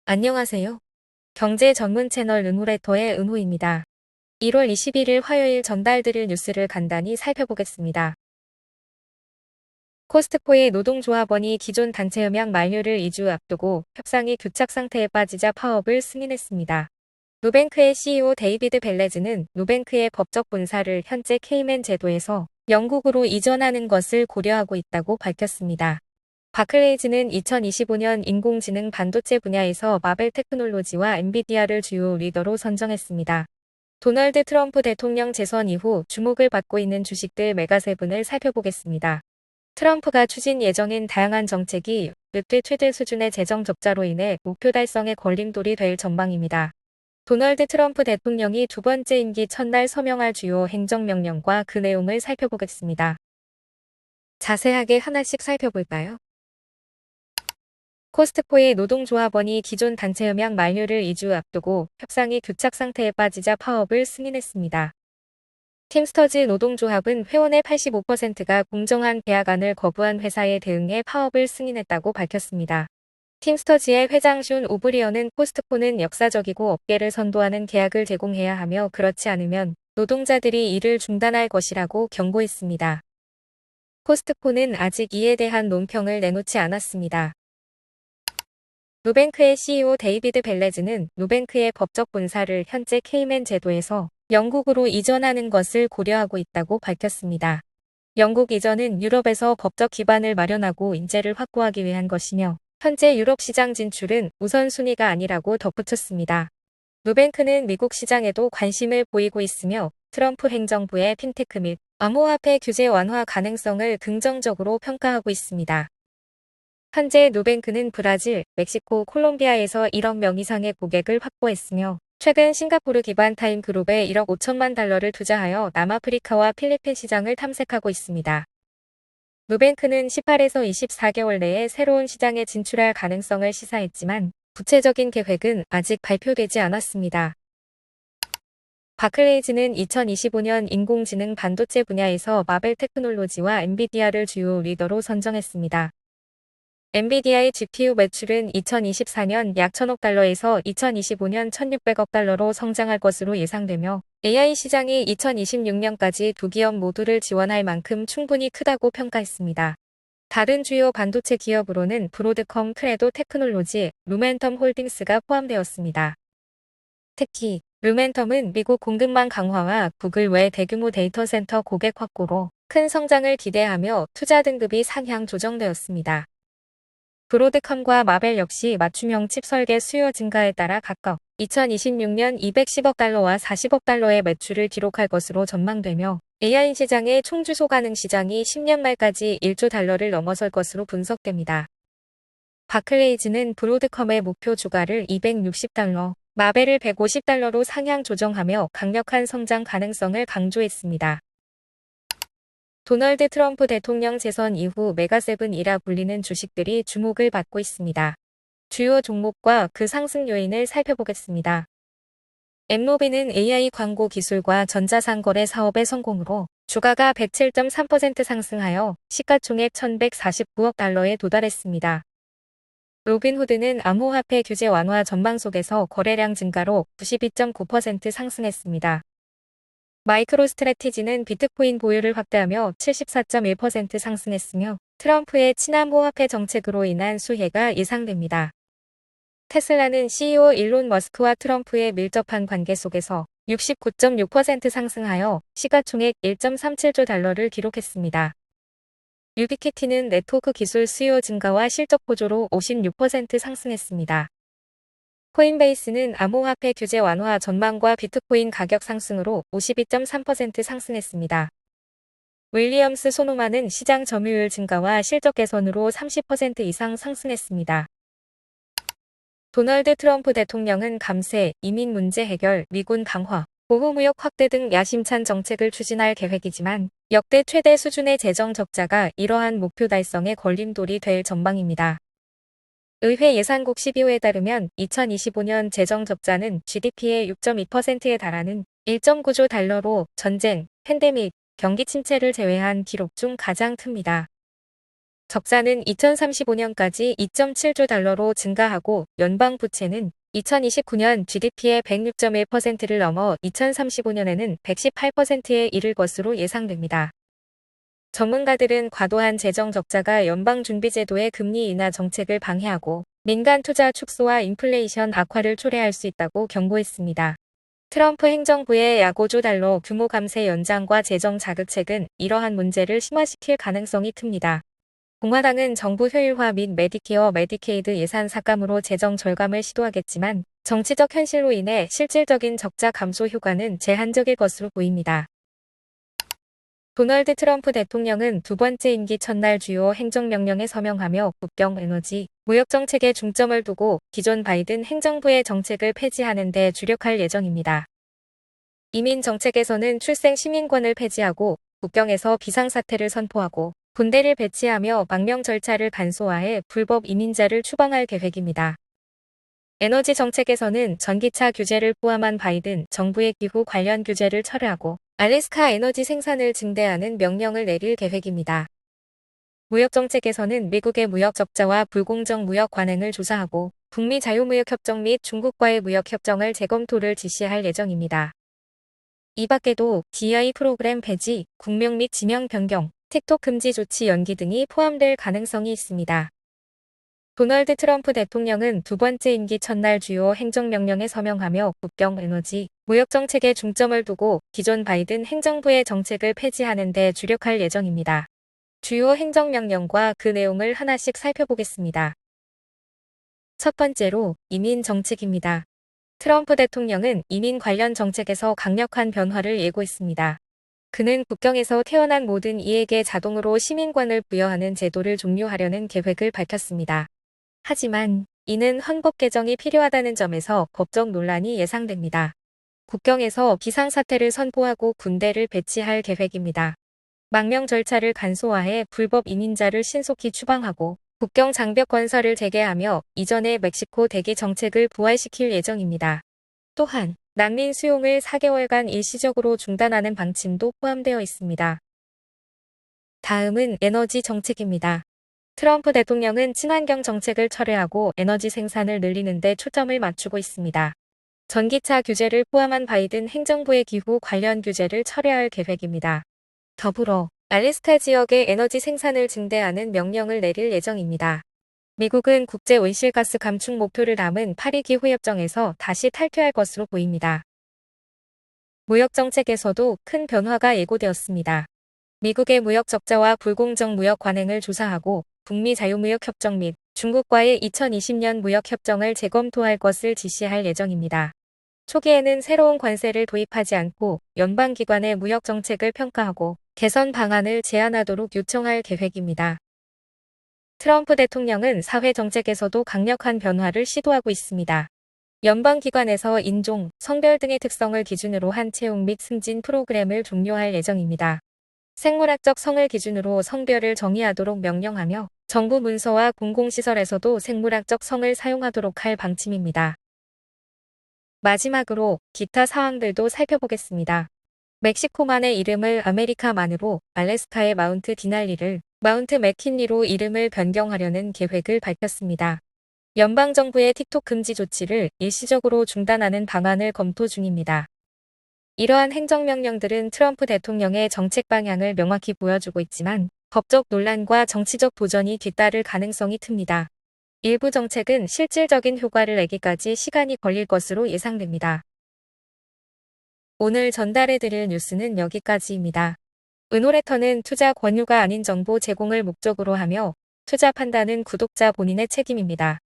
안녕하세요. 경제 전문 채널 은호레터의 은호입니다. 1월 21일 화요일 전달드릴 뉴스를 간단히 살펴보겠습니다. 코스트코의 노동조합원이 기존 단체 협약 만료를 2주 앞두고 협상이 교착 상태에 빠지자 파업을 승인했습니다. 누뱅크의 CEO 데이비드 벨레즈는 누뱅크의 법적 본사를 현재 케이맨 제도에서 영국으로 이전하는 것을 고려하고 있다고 밝혔습니다. 바클레이즈는 2025년 인공지능 반도체 분야에서 마벨 테크놀로지와 엔비디아를 주요 리더로 선정했습니다. 도널드 트럼프 대통령 재선 이후 주목을 받고 있는 주식들 메가세븐을 살펴보겠습니다. 트럼프가 추진 예정인 다양한 정책이 역대 최대 수준의 재정 적자로 인해 목표 달성에 걸림돌이 될 전망입니다. 도널드 트럼프 대통령이 두 번째 임기 첫날 서명할 주요 행정명령과 그 내용을 살펴보겠습니다. 자세하게 하나씩 살펴볼까요? 코스트코의 노동조합원이 기존 단체 협약 만료를 2주 앞두고 협상이 교착 상태에 빠지자 파업을 승인했습니다. 팀스터즈 노동조합은 회원의 85%가 공정한 계약안을 거부한 회사에 대응해 파업을 승인했다고 밝혔습니다. 팀스터즈의 회장 슌 오브리언은 코스트코는 역사적이고 업계를 선도하는 계약을 제공해야 하며 그렇지 않으면 노동자들이 일을 중단할 것이라고 경고했습니다. 코스트코는 아직 이에 대한 논평을 내놓지 않았습니다. 누뱅크의 CEO 데이비드 벨레즈는 누뱅크의 법적 본사를 현재 케이맨 제도에서 영국으로 이전하는 것을 고려하고 있다고 밝혔습니다. 영국 이전은 유럽에서 법적 기반을 마련하고 인재를 확보하기 위한 것이며 현재 유럽 시장 진출은 우선순위가 아니라고 덧붙였습니다. 누뱅크는 미국 시장에도 관심을 보이고 있으며 트럼프 행정부의 핀테크 및 암호화폐 규제 완화 가능성을 긍정적으로 평가하고 있습니다. 현재 누뱅크는 브라질, 멕시코, 콜롬비아에서 1억 명 이상의 고객을 확보했으며 최근 싱가포르 기반 타임그룹에 1억 5천만 달러를 투자하여 남아프리카와 필리핀 시장을 탐색하고 있습니다. 누뱅크는 18에서 24개월 내에 새로운 시장에 진출할 가능성을 시사했지만 구체적인 계획은 아직 발표되지 않았습니다. 바클레이즈는 2025년 인공지능 반도체 분야에서 마벨 테크놀로지와 엔비디아를 주요 리더로 선정했습니다. 엔비디아의 GPU 매출은 2024년 약 1,000억 달러에서 2025년 1,600억 달러로 성장할 것으로 예상되며 AI 시장이 2026년까지 두 기업 모두를 지원할 만큼 충분히 크다고 평가했습니다. 다른 주요 반도체 기업으로는 브로드컴, 크레도 테크놀로지, 루멘텀 홀딩스가 포함되었습니다. 특히 루멘텀은 미국 공급망 강화와 구글 외 대규모 데이터 센터 고객 확보로 큰 성장을 기대하며 투자 등급이 상향 조정되었습니다. 브로드컴과 마벨 역시 맞춤형 칩 설계 수요 증가에 따라 각각 2026년 210억 달러와 40억 달러의 매출을 기록할 것으로 전망되며 AI 시장의 총주소 가능 시장이 10년 말까지 1조 달러를 넘어설 것으로 분석됩니다. 바클레이즈는 브로드컴의 목표 주가를 260달러, 마벨을 150달러로 상향 조정하며 강력한 성장 가능성을 강조했습니다. 도널드 트럼프 대통령 재선 이후 메가세븐이라 불리는 주식들이 주목을 받고 있습니다. 주요 종목과 그 상승 요인을 살펴보겠습니다. 엠노비는 AI 광고 기술과 전자상거래 사업의 성공으로 주가가 107.3% 상승하여 시가총액 1,149억 달러에 도달했습니다. 로빈후드는 암호화폐 규제 완화 전망 속에서 거래량 증가로 92.9% 상승했습니다. 마이크로스트래티지는 비트코인 보유를 확대하며 74.1% 상승했으며 트럼프의 친암호화폐 정책으로 인한 수혜가 예상됩니다. 테슬라는 CEO 일론 머스크와 트럼프의 밀접한 관계 속에서 69.6% 상승하여 시가총액 1.37조 달러를 기록했습니다. 유비퀴티는 네트워크 기술 수요 증가와 실적 보조로 56% 상승했습니다. 코인베이스는 암호화폐 규제 완화 전망과 비트코인 가격 상승으로 52.3% 상승했습니다. 윌리엄스 소노마는 시장 점유율 증가와 실적 개선으로 30% 이상 상승했습니다. 도널드 트럼프 대통령은 감세, 이민 문제 해결, 미군 강화, 보호무역 확대 등 야심찬 정책을 추진할 계획이지만 역대 최대 수준의 재정 적자가 이러한 목표 달성에 걸림돌이 될 전망입니다. 의회 예산국 12호에 따르면 2025년 재정 적자는 GDP의 6.2%에 달하는 1.9조 달러로 전쟁, 팬데믹, 경기 침체를 제외한 기록 중 가장 큽니다. 적자는 2035년까지 2.7조 달러로 증가하고 연방 부채는 2029년 GDP의 106.1%를 넘어 2035년에는 118%에 이를 것으로 예상됩니다. 전문가들은 과도한 재정 적자가 연방준비제도의 금리 인하 정책을 방해하고 민간 투자 축소와 인플레이션 악화를 초래할 수 있다고 경고했습니다. 트럼프 행정부의 약 5조 달러 규모 감세 연장과 재정 자극책은 이러한 문제를 심화시킬 가능성이 큽니다. 공화당은 정부 효율화 및 메디케어 메디케이드 예산 삭감으로 재정 절감을 시도하겠지만 정치적 현실로 인해 실질적인 적자 감소 효과는 제한적일 것으로 보입니다. 도널드 트럼프 대통령은 두 번째 임기 첫날 주요 행정명령에 서명하며 국경, 에너지, 무역 정책에 중점을 두고 기존 바이든 행정부의 정책을 폐지하는 데 주력할 예정입니다. 이민 정책에서는 출생 시민권을 폐지하고 국경에서 비상사태를 선포하고 군대를 배치하며 망명 절차를 간소화해 불법 이민자를 추방할 계획입니다. 에너지 정책에서는 전기차 규제를 포함한 바이든 정부의 기후 관련 규제를 철회하고 알래스카 에너지 생산을 증대하는 명령을 내릴 계획입니다. 무역 정책에서는 미국의 무역 적자와 불공정 무역 관행을 조사하고 북미 자유무역협정 및 중국과의 무역협정을 재검토를 지시할 예정입니다. 이 밖에도 DI 프로그램 폐지, 국명 및 지명 변경, 틱톡 금지 조치 연기 등이 포함될 가능성이 있습니다. 도널드 트럼프 대통령은 두 번째 임기 첫날 주요 행정명령에 서명하며 국경, 에너지, 무역 정책에 중점을 두고 기존 바이든 행정부의 정책을 폐지하는 데 주력할 예정입니다. 주요 행정명령과 그 내용을 하나씩 살펴보겠습니다. 첫 번째로 이민 정책입니다. 트럼프 대통령은 이민 관련 정책에서 강력한 변화를 예고했습니다. 그는 국경에서 태어난 모든 이에게 자동으로 시민권을 부여하는 제도를 종료하려는 계획을 밝혔습니다. 하지만 이는 헌법 개정이 필요하다는 점에서 법적 논란이 예상됩니다. 국경에서 비상사태를 선포하고 군대를 배치할 계획입니다. 망명 절차를 간소화해 불법 이민자를 신속히 추방하고 국경 장벽 건설을 재개하며 이전의 멕시코 대기 정책을 부활시킬 예정입니다. 또한 난민 수용을 4개월간 일시적으로 중단하는 방침도 포함되어 있습니다. 다음은 에너지 정책입니다. 트럼프 대통령은 친환경 정책을 철회하고 에너지 생산을 늘리는 데 초점을 맞추고 있습니다. 전기차 규제를 포함한 바이든 행정부의 기후 관련 규제를 철회할 계획입니다. 더불어 알래스카 지역의 에너지 생산을 증대하는 명령을 내릴 예정입니다. 미국은 국제 온실가스 감축 목표를 담은 파리 기후협정에서 다시 탈퇴할 것으로 보입니다. 무역 정책에서도 큰 변화가 예고되었습니다. 미국의 무역 적자와 불공정 무역 관행을 조사하고 북미 자유무역협정 및 중국과의 2020년 무역협정을 재검토할 것을 지시할 예정입니다. 초기에는 새로운 관세를 도입하지 않고 연방기관의 무역 정책을 평가하고 개선 방안을 제안하도록 요청할 계획입니다. 트럼프 대통령은 사회 정책에서도 강력한 변화를 시도하고 있습니다. 연방기관에서 인종, 성별 등의 특성을 기준으로 한 채용 및 승진 프로그램을 종료할 예정입니다. 생물학적 성을 기준으로 성별을 정의하도록 명령하며 정부 문서와 공공시설에서도 생물학적 성을 사용하도록 할 방침입니다. 마지막으로 기타 사항들도 살펴보겠습니다. 멕시코만의 이름을 아메리카만으로 알래스카의 마운트 디날리를 마운트 맥킨리로 이름을 변경하려는 계획을 밝혔습니다. 연방정부의 틱톡 금지 조치를 일시적으로 중단하는 방안을 검토 중입니다. 이러한 행정명령들은 트럼프 대통령의 정책 방향을 명확히 보여주고 있지만 법적 논란과 정치적 도전이 뒤따를 가능성이 큽니다. 일부 정책은 실질적인 효과를 내기까지 시간이 걸릴 것으로 예상됩니다. 오늘 전달해드릴 뉴스는 여기까지입니다. 은호레터는 투자 권유가 아닌 정보 제공을 목적으로 하며 투자 판단은 구독자 본인의 책임입니다.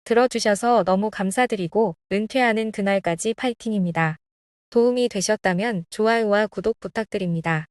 들어주셔서 너무 감사드리고 은퇴하는 그날까지 파이팅입니다. 도움이 되셨다면 좋아요와 구독 부탁드립니다.